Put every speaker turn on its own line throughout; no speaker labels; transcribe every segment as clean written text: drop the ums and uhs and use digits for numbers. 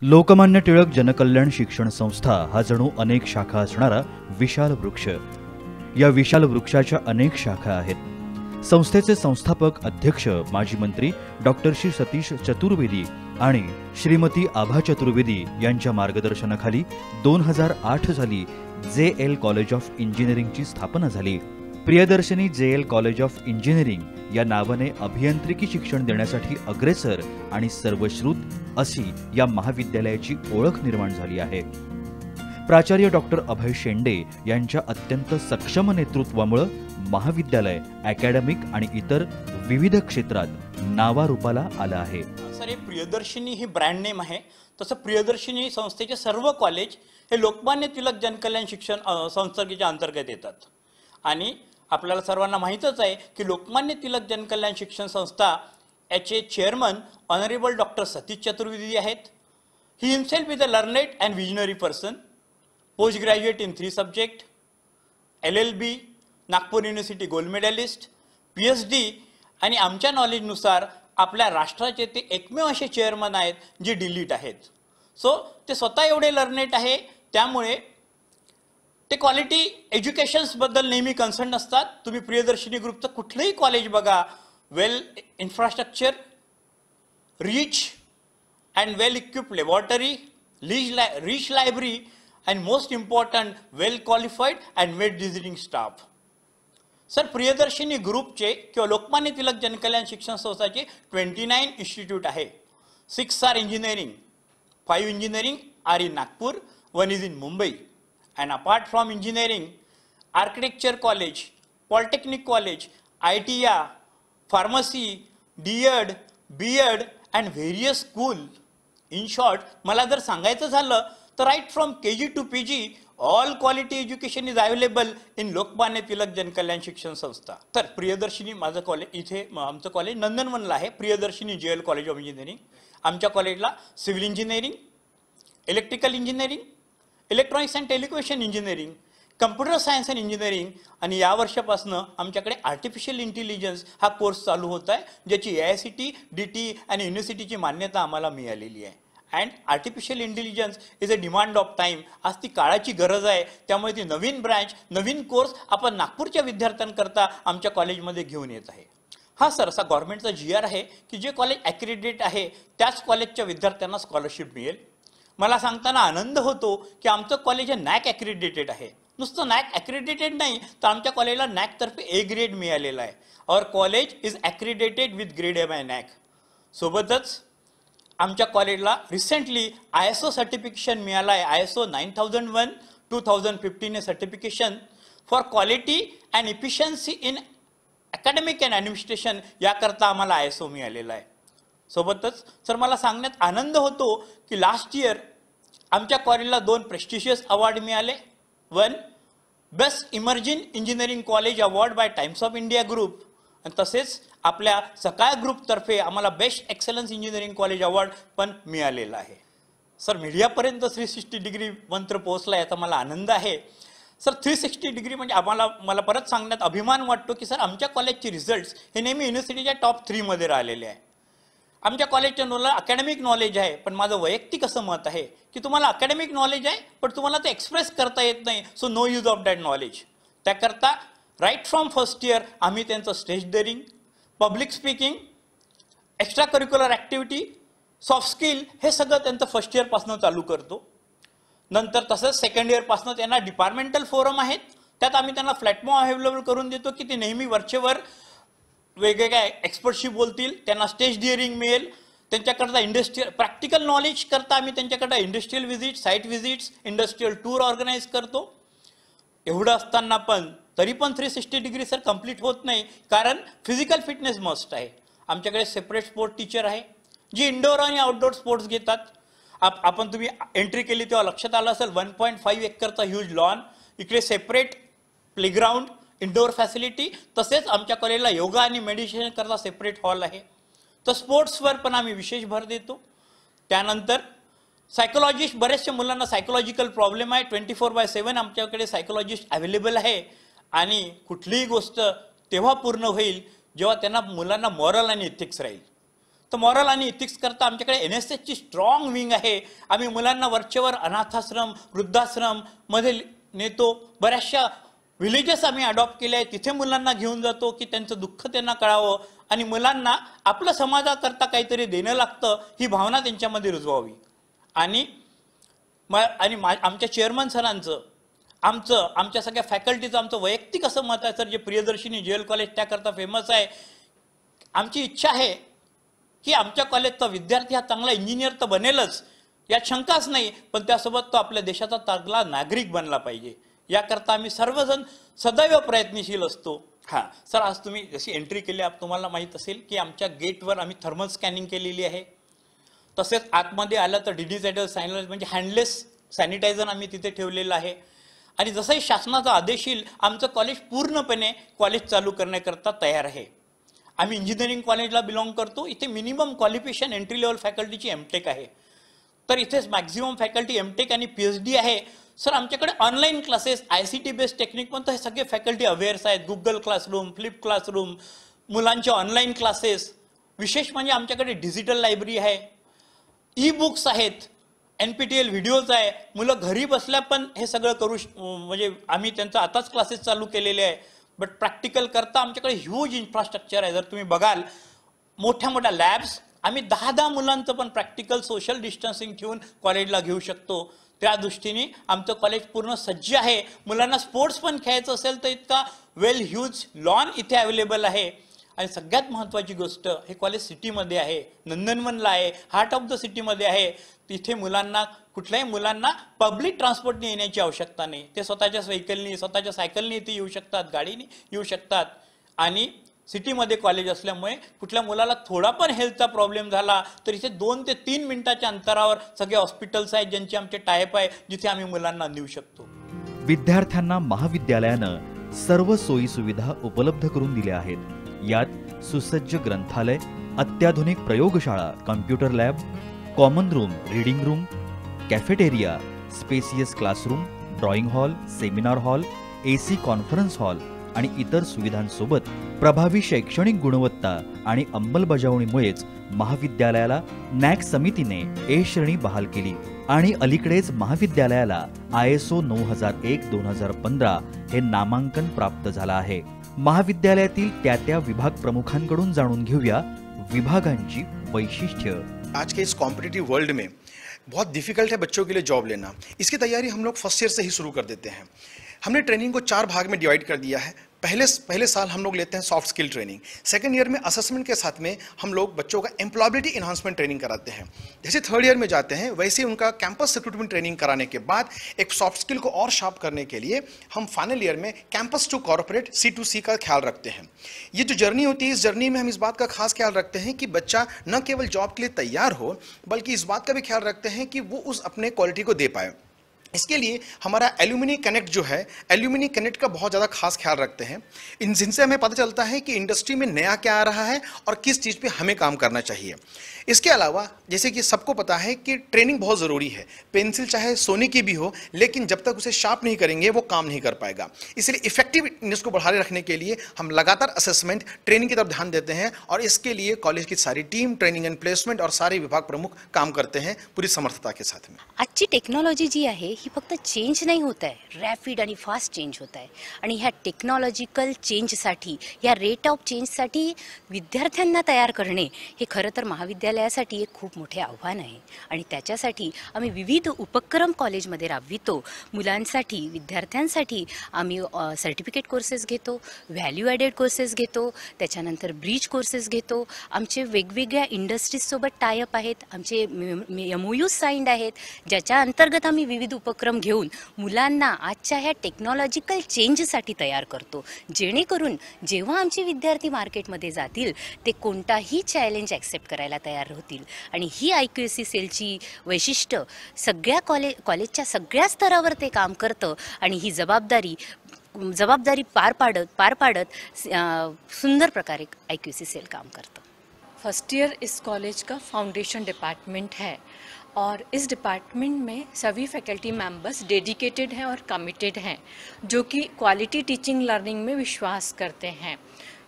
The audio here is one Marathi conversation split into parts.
लोकमान्य टिळक जनकल्याण शिक्षण संस्था हा जणू अनेक शाखा असणारा विशाल वृक्ष. या विशाल वृक्षाच्या अनेक शाखा आहेत. संस्थेचे संस्थापक अध्यक्ष माजी मंत्री डॉक्टर श्री सतीश चतुर्वेदी आणि श्रीमती आभा चतुर्वेदी यांच्या मार्गदर्शनाखाली 2008 साली JL कॉलेज ऑफ इंजिनिअरिंगची स्थापना झाली. Priyadarshini JL college of engineering या नावाने अभियांत्रिकी शिक्षण देण्यासाठी अग्रेसर आणि सर्वश्रुत अशी या महाविद्यालयाची ओळख निर्माण झाली आहे. प्राचार्य डॉक्टर अभय शेंडे यांच्या अत्यंत सक्षम नेतृत्वामुळे महाविद्यालय अकॅडमिक आणि इतर विविध क्षेत्रात नावारूपाला आलं आहे.
सर, हे प्रियदर्शनी ही ब्रँड नेम आहे. तसं प्रियदर्शनी संस्थेचे सर्व कॉलेज हे लोकमान्य टिळक जनकल्याण शिक्षण संस्थेच्या अंतर्गत येतात. आणि आपल्याला सर्वांना माहीतच आहे की लोकमान्य टिळक जनकल्याण शिक्षण संस्था याचे chairman honourable doctor Satish Chaturvedi आहेत. He himself is a learned and visionary person, post graduate in 3 subject, LLB, Nagpur university gold medalist, PhD, आणि आमच्या नॉलेजनुसार आपल्या राष्ट्राचे ते एकमेव असे चेअरमन आहेत जे डिलीट आहेत. सो ते स्वतः एवढे लर्नेड आहे, त्यामुळे ते क्वालिटी एज्युकेशन्सबद्दल नेहमी कन्सर्न असतात. तुम्ही प्रियदर्शनी ग्रुपचं कुठलंही कॉलेज बघा, well infrastructure, rich and well equipped laboratory, rich library and most important well qualified and well visiting staff. Sir, Priyadarshini ग्रुपचे किंवा लोकमान्य टिळक जनकल्याण शिक्षण संस्थाचे 29 इन्स्टिट्यूट आहे. 6 R engineering, 5 engineering are in Nagpur, 1 is in Mumbai. And apart from engineering, architecture college, polytechnic college, ITIA, pharmacy, D.Ed, B.Ed and various school. In short, मला जर सांगायचं झालं तर right from KG to PG all quality education is available in Lokmanya Tilak Jankalyan Shikshan संस्था. तर प्रियदर्शनी माझं कॉलेज इथे आमचं कॉलेज नंदनवनला आहे. Priyadarshini JL college of engineering. आमच्या कॉलेजला civil engineering, electrical engineering, electronics and telecommunication engineering, computer science and engineering आणि या वर्षापासून आमच्याकडे आर्टिफिशियल इंटेलिजन्स हा कोर्स चालू होत आहे, ज्याची AICTE, DTE आणि युनिव्हर्सिटीची मान्यता आम्हाला मिळालेली आहे. And artificial intelligence is a demand of time. आज ती काळाची गरज आहे, त्यामुळे ती नवीन ब्रँच, नवीन कोर्स आपण नागपूरच्या विद्यार्थ्यांकरता आमच्या कॉलेजमध्ये घेऊन येत आहे. हा सर, असा गव्हर्नमेंटचा GR आहे की जे कॉलेज ॲक्रेडिटेड आहे त्याच कॉलेजच्या विद्यार्थ्यांना स्कॉलरशिप मिळेल. मला सांगताना आनंद होतो की आमचं कॉलेज हे NAC ॲक्रेडिटेड आहे. नुसतं NAC ॲक्रेडिटेड नाही तर आमच्या कॉलेजला NAC तर्फे A ग्रेड मिळालेला आहे. और college is accredited with grade A by NAC. सोबतच आमच्या कॉलेजला रिसेंटली ISO सर्टिफिकेशन मिळालं आहे. ISO 9001 2015 certification for quality and efficiency in academic and administration याकरता आम्हाला ISO मिळालेला आहे. सोबतच सर, मला सांगण्यात आनंद होतो की लास्ट इयर आमच्या कॉलेजला 2 प्रेस्टिशियस अवॉर्ड मिळाले. 1 best emerging engineering college award by Times of India group, आणि तसेच आपल्या सकाळ ग्रुपतर्फे आम्हाला best excellence engineering college award पण मिळालेला आहे. सर, मीडियापर्यंत 360 डिग्री मंत्र पोहोचला याचा मला आनंद आहे. सर, 360 डिग्री म्हणजे मला परत सांगण्यात अभिमान वाटतो की सर, आमच्या कॉलेजचे रिझल्ट्स हे नेहमी युनिव्हर्सिटीच्या टॉप 3 मध्ये राहिलेले आहे. आमच्या कॉलेजच्या अकॅडमिक नॉलेज आहे, पण माझं वैयक्तिक असं मत आहे की तुम्हाला अकॅडमिक नॉलेज आहे पण तुम्हाला ते एक्सप्रेस करता येत नाही. So no use of that knowledge. त्याकरता राईट फ्रॉम फर्स्ट इयर आम्ही त्यांचं stage daring, public speaking, extra curricular activity, soft skill हे सगळं त्यांचं फर्स्ट इयरपासून चालू करतो. नंतर तसंच सेकंड इयरपासून त्यांना डिपार्टमेंटल फोरम आहेत, त्यात आम्ही त्यांना प्लॅटफॉर्म अवेलेबल करून देतो की ते नेहमी वरचेवर वेगवेगळ्या एक्सपर्टशी बोलतील. त्यांना स्टेज डिअरिंग मिळेल. त्यांच्याकरता इंडस्ट्रियल प्रॅक्टिकल नॉलेज करता आम्ही त्यांच्याकडे industrial visit, site visits, industrial tour organise करतो. एवढं असताना पण तरी पण 360 डिग्री सर कंप्लीट होत नाही, कारण फिजिकल फिटनेस मस्ट आहे. आमच्याकडे सेपरेट स्पोर्ट टीचर आहे जी इंडोर आणि आउटडोर स्पोर्ट्स घेतात. आपण तुम्ही एंट्री केली तेव्हा लक्षात आलं असेल 1.5 एकरचा ह्यूज लॉन, इकडे सेपरेट प्लेग्राऊंड, इंडोर फॅसिलिटी, तसेच आमच्या कॉलेजला योगा आणि मेडिटेशन करता सेपरेट हॉल आहे. तर स्पोर्ट्सवर पण आम्ही विशेष भर देतो. त्यानंतर सायकोलॉजिस्ट, बरेचशा मुलांना सायकोलॉजिकल प्रॉब्लेम आहे, 24/7 आमच्याकडे सायकोलॉजिस्ट अवेलेबल आहे. आणि कुठलीही गोष्ट तेव्हा पूर्ण होईल जेव्हा त्यांना मुलांना मॉरल आणि एथिक्स राहील. तर मॉरल आणि इथिक्स करता आमच्याकडे NSSची स्ट्रॉंग विंग आहे. आम्ही मुलांना वरचेवर अनाथाश्रम, वृद्धाश्रम मध्ये नेतो. बऱ्याचशा विलेजेस आम्ही अडॉप्ट केले आहे, तिथे मुलांना घेऊन जातो की त्यांचं दुःख त्यांना कळावं आणि मुलांना आपलं समाजाकरता काहीतरी देणं लागतं ही भावना त्यांच्यामध्ये रुजवावी. आणि आमच्या चेअरमन सरांचं, आमच्या सगळ्या फॅकल्टीचं आमचं वैयक्तिक असं मत आहे सर, जे प्रियदर्शिनी JL कॉलेज त्याकरता फेमस आहे. आमची इच्छा आहे की आमच्या कॉलेजचा विद्यार्थी हा चांगला इंजिनियर तर बनेलच, यात शंकाच नाही, पण त्यासोबत तो आपल्या देशाचा चांगला नागरिक बनला पाहिजे. याकरता आम्ही सर्वजण सदैव प्रयत्नशील असतो. हां सर, आज तुम्ही जशी एंट्री केली तुम्हाला माहीत असेल की आमच्या गेटवर आम्ही थर्मल स्कॅनिंग केलेली आहे. तसेच आतमध्ये आलं तर डिजिटल सॅनिटायझर म्हणजे हँडलेस सॅनिटायझर आम्ही तिथे ठेवलेलं आहे. आणि जसंही शासनाचा आदेश येईल आमचं कॉलेज पूर्णपणे कॉलेज चालू करण्याकरता तयार आहे. आम्ही इंजिनिअरिंग कॉलेजला बिलॉंग करतो. इथे मिनिमम क्वालिफिकेशन एंट्री लेवल फॅकल्टीची MTech आहे, तर इथेच मॅक्झिमम फॅकल्टी MTech आणि PhD आहे. सर आमच्याकडे online classes ICT based technique पण हे सगळे फॅकल्टी अवेअर्स आहेत. गुगल क्लासरूम, फ्लिप क्लासरूम, मुलांचे ऑनलाईन क्लासेस. विशेष म्हणजे आमच्याकडे डिजिटल लायब्ररी आहे, ई-बुक्स आहेत, NPTEL व्हिडिओज आहे. मुलं घरी बसल्या पण हे सगळं करू म्हणजे आम्ही त्यांचं आताच क्लासेस चालू केलेले आहे. बट प्रॅक्टिकल करता आमच्याकडे ह्यूज इन्फ्रास्ट्रक्चर आहे. जर तुम्ही बघाल मोठ्या मोठ्या लॅब्स, आम्ही 10 मुलांचं पण प्रॅक्टिकल सोशल डिस्टन्सिंग ठेवून कॉलेजला घेऊ शकतो. त्या दृष्टीने आमचं कॉलेज पूर्ण सज्ज आहे. मुलांना स्पोर्ट्स पण खेळायचं असेल तर इतका वेल ह्यूज लॉन इथे अवेलेबल आहे. आणि सगळ्यात महत्त्वाची गोष्ट, हे कॉलेज सिटीमध्ये आहे, नंदनवनला आहे, हार्ट ऑफ द सिटीमध्ये आहे. तिथे कुठल्याही मुलांना पब्लिक ट्रान्सपोर्टने येण्याची आवश्यकता नाही. ते स्वतःच्या व्हेकलनी, स्वतःच्या सायकलनी इथे येऊ शकतात, गाडीने येऊ शकतात. आणि सिटीमध्ये कॉलेज असल्यामुळे कुठल्या मुलाला थोडा पण हेल्थचा प्रॉब्लेम झाला तर इथे 2 ते 3 मिनिटाच्या अंतरावर सगळे हॉस्पिटल्स आहेत ज्यांचे आमचे टायप आहे, जिथे आम्ही मुलांना नेऊ शकतो.
विद्यार्थ्यांना महाविद्यालयानं सर्व सोयी सुविधा उपलब्ध करून दिल्या आहेत. यात सुसज्ज ग्रंथालय, अत्याधुनिक प्रयोगशाळा, computer lab, common room, reading room, cafeteria, spacious classroom, drawing hall, seminar hall, AC conference hall आणि इतर सुविधांसोबत प्रभावी शैक्षणिक गुणवत्ता आणि अंमलबजावणीमुळेच महाविद्यालयाला NAAC समितीने A श्रेणी बहाल केली आणि अलीकडेच महाविद्यालयाला ISO 9001-2015 हे नामांकन प्राप्त झालं आहे. महाविद्यालयातील त्या विभाग प्रमुखांकडून जाणून घेऊया विभागांची वैशिष्ट्य.
आज के इस कॉम्पिटिटिव वर्ल्ड में बहुत डिफिकल्ट है बच्चों के लिए जॉब लेना. इसकी तैयारी हम लोग फर्स्ट ईयर से ही शुरू कर देते हैं. हमने ट्रेनिंग को 4 भाग में डिवाइड कर दिया है. पहले साल हम लोग लेते हैं soft skill training. Second year में असेसमेंट के साथ में हम लोग बच्चों का एम्प्लॉयबिलिटी इन्हांसमेंट ट्रेनिंग कराते हैं. जैसे थर्ड ईयर में जाते हैं वैसे उनका कैंपस रिक्रूटमेंट ट्रेनिंग कराने के बाद एक सॉफ्ट स्किल को और शार्प करने के लिए हम फाइनल ईयर में कैंपस टू कॉर्पोरेट C2C का ख्याल रखते हैं. ये जो जर्नी होती है, इस जर्नी में हम इस बात का खास ख्याल रखते हैं कि बच्चा न केवल जॉब के लिए तैयार हो, बल्कि इस बात का भी ख्याल रखते हैं कि वो उस अपने क्वालिटी को दे पाए. इसके लिए हमारा एल्यूमिनी कनेक्ट जो है, एल्यूमिनी कनेक्ट का बहुत ज़्यादा खास ख्याल रखते हैं. जिनसे हमें पता चलता है कि इंडस्ट्री में नया क्या आ रहा है और किस चीज़ पे हमें काम करना चाहिए. इसके अलावा जैसे कि सबको पता है कि ट्रेनिंग बहुत ज़रूरी है. पेंसिल चाहे सोने की भी हो, लेकिन जब तक उसे शार्प नहीं करेंगे वो काम नहीं कर पाएगा. इसलिए इफेक्टिवनेस को बढ़ाए रखने के लिए हम लगातार असेसमेंट, ट्रेनिंग की तरफ ध्यान देते हैं और इसके लिए कॉलेज की सारी टीम, ट्रेनिंग एंड प्लेसमेंट और सारे विभाग प्रमुख काम करते हैं पूरी समर्थता के साथ में.
आजची टेक्नॉलॉजी जी आहे ही फक्त चेंज नाही होत आहे, रॅपिड आणि फास्ट चेंज होत आहे. आणि ह्या टेक्नॉलॉजिकल चेंजसाठी, या रेट ऑफ चेंजसाठी विद्यार्थ्यांना तयार करणे हे खरं तर महाविद्यालयासाठी एक खूप मोठे आव्हान आहे. आणि त्याच्यासाठी आम्ही विविध उपक्रम कॉलेजमध्ये राबवितो. मुलांसाठी, विद्यार्थ्यांसाठी आम्ही सर्टिफिकेट कोर्सेस घेतो, व्हॅल्यू ॲडेड कोर्सेस घेतो, त्याच्यानंतर ब्रिज कोर्सेस घेतो. आमचे वेगवेगळ्या इंडस्ट्रीजसोबत टायअप आहेत, आमचे MOU साइंड आहेत, ज्याच्या अंतर्गत आम्ही विविध उपक्रम घेऊन मुलांना आजच्या ह्या टेक्नॉलॉजिकल चेंजसाठी तयार करतो, जेणेकरून जेव्हा आमचे विद्यार्थी मार्केटमध्ये जातील ते कोणताही चॅलेंज ॲक्सेप्ट करायला तयार होतील. आणि ही IQAC सेलची वैशिष्ट्य सगळ्या कॉलेजच्या सगळ्या स्तरावर ते काम करतं आणि ही जबाबदारी पार पाडत सुंदर प्रकारे IQAC सेल काम करतं.
फर्स्ट ईयर इस कॉलेज का फाउंडेशन डिपार्टमेंट है और इस डिपार्टमेंट में सभी फैकल्टी मेंबर्स डेडिकेटेड हैं और कमिटेड हैं, जो कि क्वालिटी टीचिंग लर्निंग में विश्वास करते हैं.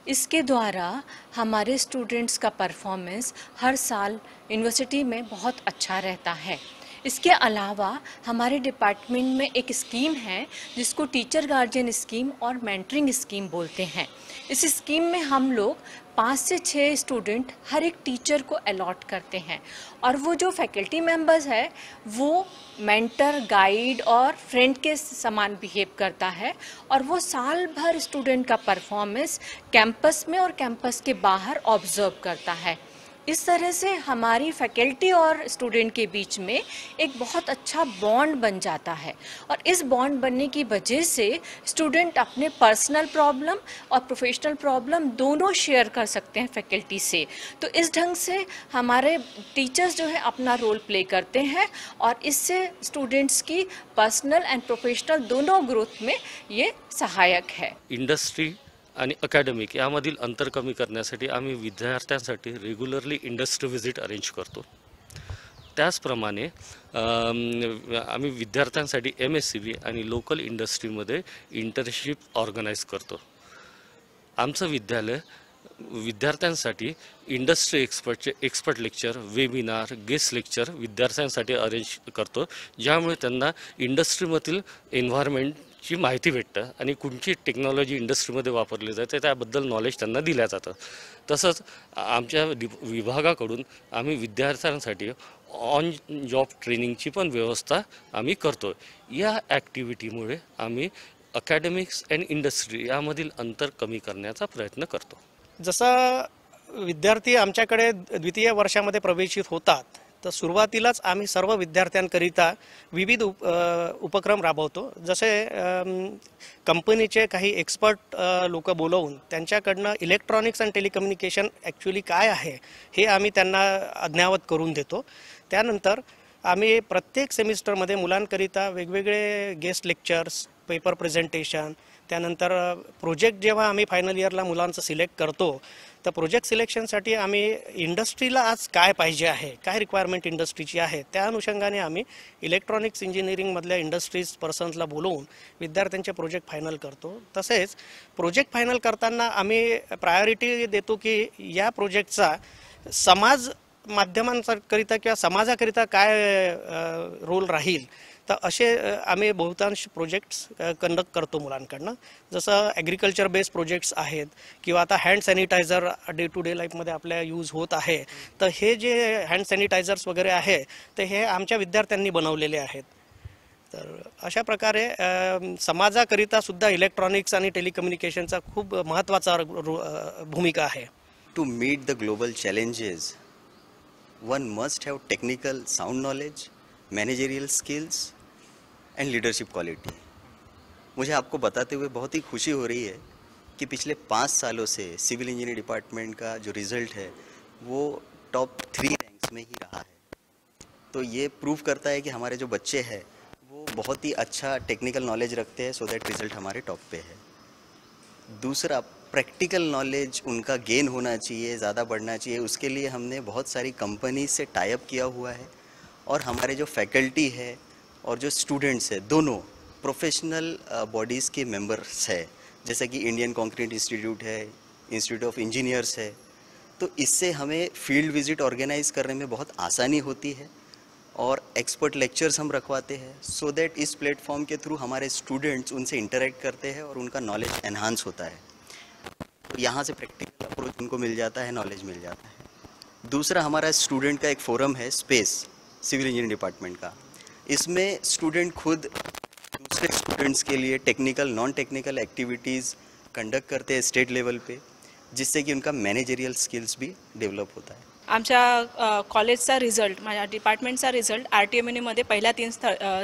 इसके द्वारा हमारे स्टूडेंट्स का परफॉर्मेंस हर साल यूनिवर्सिटी में बहुत अच्छा रहता है। इसके अलावा हमारे डिपार्टमेंट में एक स्कीम है जिसको टीचर गार्जियन स्कीम और मेंटरिंग स्कीम बोलते हैं। इस स्कीम में हम लोग 5 से 6 स्टूडेंट हर एक टीचर को अलॉट करते हैं और वो जो फैकल्टी मेंबर्स है वो मेंटर, गाइड और फ्रेंड के समान बिहेव करता है और वो साल भर स्टूडेंट का परफॉर्मेंस कैंपस में और कैंपस के बाहर ऑब्जर्व करता है। इस तरह से हमारी फैकल्टी और स्टूडेंट के बीच में एक बहुत अच्छा बॉन्ड बन जाता है और इस बॉन्ड बनने की वजह से स्टूडेंट अपने पर्सनल प्रॉब्लम और प्रोफेशनल प्रॉब्लम दोनों शेयर कर सकते हैं फैकल्टी से। तो इस ढंग से हमारे टीचर्स जो है अपना रोल प्ले करते हैं और इससे स्टूडेंट्स की पर्सनल एंड प्रोफेशनल दोनों ग्रोथ में ये सहायक है।
इंडस्ट्री आणि अकॅडमिक यामधील अंतर कमी करण्यासाठी आम्ही विद्यार्थ्यांसाठी रेग्युलरली इंडस्ट्री व्हिजिट अरेंज करतो। त्याचप्रमाणे आम्ही विद्यार्थ्यांसाठी MSCB आणि लोकल इंडस्ट्रीमध्ये इंटर्नशिप ऑर्गनाईज करतो। आमचं विद्यालय विद्यार्थ्यांसाठी industry expert lecture, webinar, guest lecture विद्यार्थ्यांसाठी अरेंज करतो, ज्यामुळे त्यांना इंडस्ट्रीमधील एन्व्हायरमेंटची माहिती भेटते आणि कोणती टेक्नॉलॉजी इंडस्ट्रीमध्ये वापरली जाते त्याबद्दल नॉलेज त्यांना दिलं जातं। तसंच आमच्या विभागाकडून आम्ही विद्यार्थ्यांसाठी ऑन जॉब ट्रेनिंगची पण व्यवस्था आम्ही करतो। या ॲक्टिव्हिटीमुळे आम्ही अकॅडमिक्स अँड इंडस्ट्री यामधील अंतर कमी करण्याचा प्रयत्न करतो।
जसं विद्यार्थी आमच्याकडे द्वितीय वर्षामध्ये प्रवेशित होतात तर सुरुवातीलाच आम्ही सर्व विद्यार्थ्यांकरिता विविध उपक्रम राबवतो। जसे कंपनीचे काही एक्सपर्ट लोक बोलवून त्यांच्याकडनं इलेक्ट्रॉनिक्स अँड टेलिकम्युनिकेशन ॲक्च्युली काय आहे हे आम्ही त्यांना अज्ञावत करून देतो। त्यानंतर आम्ही प्रत्येक सेमिस्टरमध्ये मुलांकरिता वेगवेगळे गेस्ट लेक्चर्स, पेपर प्रेझेंटेशन, त्यानंतर प्रोजेक्ट जेव्हा आम्ही फायनल इयरला मुलांचं सिलेक्ट करतो तर प्रोजेक्ट सिलेक्शनसाठी आम्ही इंडस्ट्रीला आज काय पाहिजे आहे, काय रिक्वायरमेंट इंडस्ट्रीची आहे, त्या अनुषंगाने आम्ही इलेक्ट्रॉनिक्स इंजिनिअरिंगमधल्या इंडस्ट्रीज पर्सन्सला बोलवून विद्यार्थ्यांचे प्रोजेक्ट फायनल करतो। तसेच प्रोजेक्ट फायनल करताना आम्ही प्रायोरिटी देतो की या प्रोजेक्टचा समाज माध्यमांकरिता किंवा समाजाकरिता काय रोल राहील, तर असे आम्ही बहुतांश प्रोजेक्ट्स कंडक्ट करतो मुलांकडनं। जसं ॲग्रिकल्चर बेस्ड प्रोजेक्ट्स आहेत किंवा आता hand sanitiser day to day लाईफमध्ये आपल्या यूज होत आहे, तर हे जे हँड सॅनिटायझर्स वगैरे आहे तर हे आमच्या विद्यार्थ्यांनी बनवलेले आहेत। तर अशा प्रकारे समाजाकरिता सुद्धा इलेक्ट्रॉनिक्स आणि टेलिकम्युनिकेशनचा खूप महत्त्वाचा भूमिका आहे।
To meet the global challenges one must have technical sound knowledge, managerial skills and leadership quality। मुझे आपको बताते हुए बहुत ही खुशी हो रही है कि पिछले 5 सालों से सिविल इंजीनियरिंग डिपार्टमेंट का जो रिज़ल्ट है वो टॉप 3 रैंक्स में ही रहा है। तो ये प्रूव करता है कि हमारे जो बच्चे हैं वो बहुत ही अच्छा टेक्निकल नॉलेज रखते हैं, सो दैट रिज़ल्ट हमारे टॉप पे है। दूसरा, प्रैक्टिकल नॉलेज उनका गेन होना चाहिए, ज़्यादा बढ़ना चाहिए, उसके लिए हमने बहुत सारी कंपनी से टाई अप किया हुआ है और हमारे जो फैकल्टी है और जो स्टूडेंट्स है दोनों प्रोफेशनल बॉडीज़ के मेंबर्स है, जैसे कि इंडियन कंक्रीट इंस्टीट्यूट है, इंस्टीट्यूट ऑफ इंजीनियर्स है। तो इससे हमें फील्ड विजिट ऑर्गेनाइज करने में बहुत आसानी होती है और एक्सपर्ट लेक्चर्स हम रखवाते हैं, so that is platform K through हमारे स्टूडेंट्स उनसे इंटरेक्ट करते हैं और उनका नॉलेज एनहांस होता है। तो यहाँ से प्रैक्टिकल अप्रोच उनको मिल जाता है, नॉलेज मिल जाता है। दूसरा, हमारा स्टूडेंट का एक फोरम है स्पेस, सिविल इंजीनियरिंग डिपार्टमेंट का। इसमें स्टूडेंट खुद दूसरे स्टूडेंट्स के लिए technical, non technical activities conduct करते हैं स्टेट लेवल पे, जिससे कि उनका मॅनेजरियल स्किल्स भी डेव्हलप होता है।
आमच्या कॉलेजचा रिझल्ट, माझ्या डिपार्टमेंटचा रिझल्ट RTMNमध्ये पहिल्या 3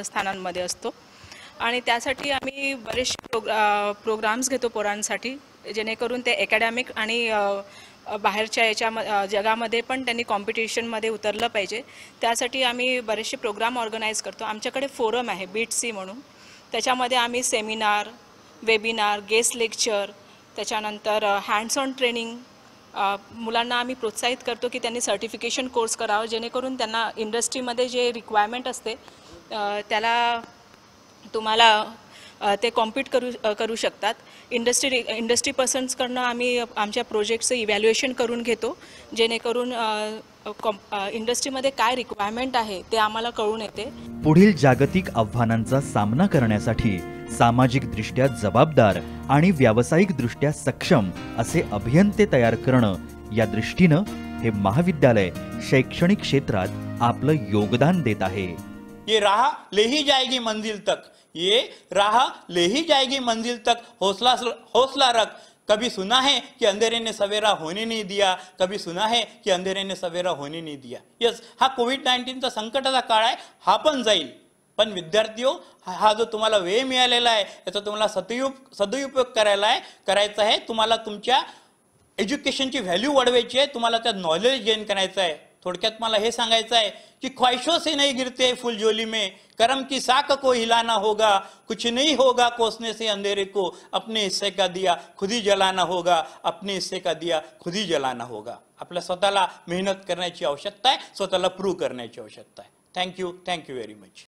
स्थानांमध्ये असतो आणि त्यासाठी आम्ही बरेचसे प्रोग्राम्स घेतो पोरांसाठी, जेणेकरून ते अकॅडमिक आणि बाहेरच्या याच्या जगामध्ये पण त्यांनी कॉम्पिटिशनमध्ये उतरलं पाहिजे। त्यासाठी आम्ही बरेचसे प्रोग्राम ऑर्गनाईज करतो। आमच्याकडे फोरम आहे BITC म्हणून, त्याच्यामध्ये आम्ही सेमिनार, वेबिनार, गेस्ट लेक्चर, त्याच्यानंतर हँड्स ऑन ट्रेनिंग मुलांना आम्ही प्रोत्साहित करतो की त्यांनी सर्टिफिकेशन कोर्स करावं, जेणेकरून त्यांना इंडस्ट्रीमध्ये जे रिक्वायरमेंट असते त्याला तुम्हाला ते कॉम्पीट करू शकतात. इंडस्ट्री पर्सन्सकडनं आम्ही आमच्या प्रोजेक्टचं इव्हॅल्युएशन करून घेतो, जेणेकरून इंडस्ट्रीमध्ये काय रिक्वायरमेंट आहे ते आम्हाला कळून येते.
पुढील जागतिक आव्हानांचा सामना करण्यासाठी सामाजिकदृष्ट्या जबाबदार आणि व्यावसायिकदृष्ट्या सक्षम असे अभियंते तयार करणं या दृष्टीनं हे महाविद्यालय शैक्षणिक क्षेत्रात आपलं योगदान देत आहे.
ये राह ले ही जाएगी मंजिल तक, ये राह ले ही जाएगी मंजिल तक, हौसला रख. कभी सुना है कि अंधेरे ने सवेरा होने नहीं दिया, कभी सुना है कि अंधेरे ने सवेरा होने नहीं दिया. यस, हा कोविड-19चा संकटाचा काळ आहे, हा पण जाईल. पण विद्यार्थी हा जो तुम्हाला वेळ मिळालेला आहे याचा तुम्हाला सदुपयोग करायचा आहे. तुम्हाला तुमच्या एज्युकेशनची व्हॅल्यू वाढवायची आहे, तुम्हाला त्यात नॉलेज गेन करायचं आहे. थोडक्यात मला हे सांगायचं आहे की ख्वाहिशों से नहीं गिरते फुलझोली में, करम की साख को हिलाना होगा, कुछ नहीं होगा कोसने से अंधेरे को, अपने हिस्से का दिया खुद ही जलाना होगा, अपने हिस्से का दिया खुद ही जलाना होगा. आपल्या स्वतःला मेहनत करण्याची आवश्यकता आहे, स्वतःला प्रूव्ह करण्याची आवश्यकता आहे. Thank you very much.